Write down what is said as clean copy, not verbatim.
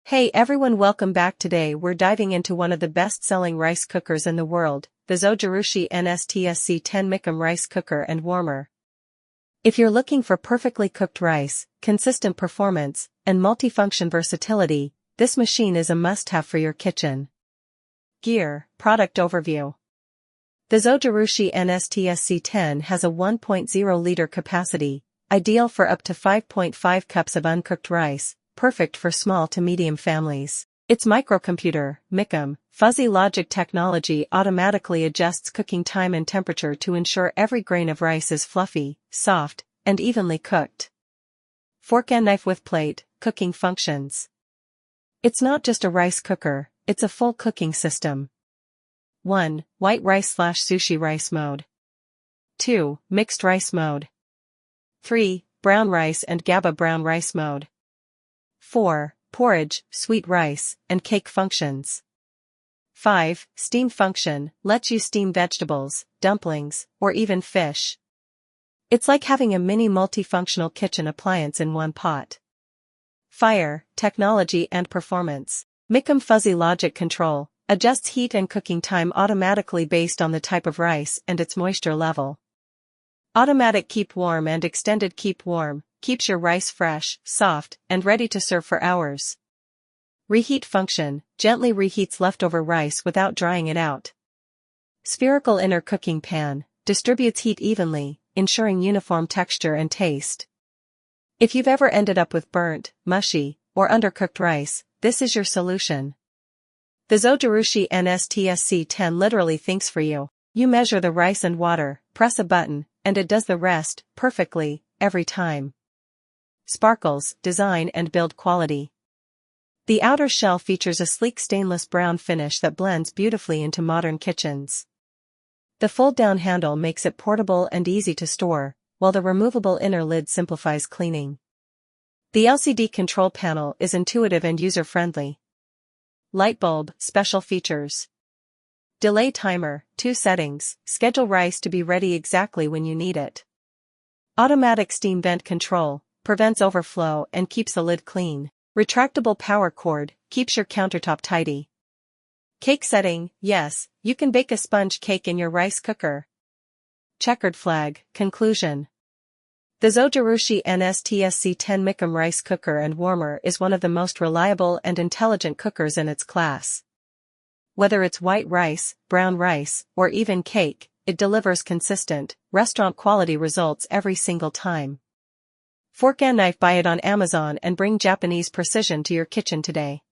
Hey everyone, welcome back. Today we're diving into one of the best-selling rice cookers in the world, the Zojirushi NS-TSC10 Micom rice cooker and warmer. If you're looking for perfectly cooked rice, consistent performance, and multifunction versatility, this machine is a must-have for your kitchen. Gear, product overview. The Zojirushi NS-TSC10 has a 1.0-liter capacity, ideal for up to 5.5 cups of uncooked rice, perfect for small to medium families. Its microcomputer, Micom, fuzzy logic technology automatically adjusts cooking time and temperature to ensure every grain of rice is fluffy, soft, and evenly cooked. Fork and knife with plate, cooking functions. It's not just a rice cooker, it's a full cooking system. 1. White rice/sushi rice mode. 2. Mixed rice mode. 3. Brown rice and GABA brown rice mode. 4. Porridge, sweet rice, and cake functions. 5. Steam function, lets you steam vegetables, dumplings, or even fish. It's like having a mini multifunctional kitchen appliance in one pot. Fire, technology and performance. Micom fuzzy logic control, adjusts heat and cooking time automatically based on the type of rice and its moisture level. Automatic keep warm and extended keep warm, keeps your rice fresh, soft, and ready to serve for hours. Reheat function, gently reheats leftover rice without drying it out. Spherical inner cooking pan, distributes heat evenly, ensuring uniform texture and taste. If you've ever ended up with burnt, mushy, or undercooked rice, this is your solution. The Zojirushi NS-TSC10 literally thinks for you. You measure the rice and water, press a button, and it does the rest, perfectly, every time. Sparkles, design and build quality. The outer shell features a sleek stainless brown finish that blends beautifully into modern kitchens. The fold-down handle makes it portable and easy to store, while the removable inner lid simplifies cleaning. The LCD control panel is intuitive and user-friendly. Light bulb, special features. Delay timer, 2 settings, schedule rice to be ready exactly when you need it. Automatic steam vent control, prevents overflow and keeps the lid clean. Retractable power cord, keeps your countertop tidy. Cake setting, yes, you can bake a sponge cake in your rice cooker. Checkered flag, conclusion. The Zojirushi NS-TSC10 Micom rice cooker and warmer is one of the most reliable and intelligent cookers in its class. Whether it's white rice, brown rice, or even cake, it delivers consistent, restaurant-quality results every single time. Fork and knife, buy it on Amazon and bring Japanese precision to your kitchen today.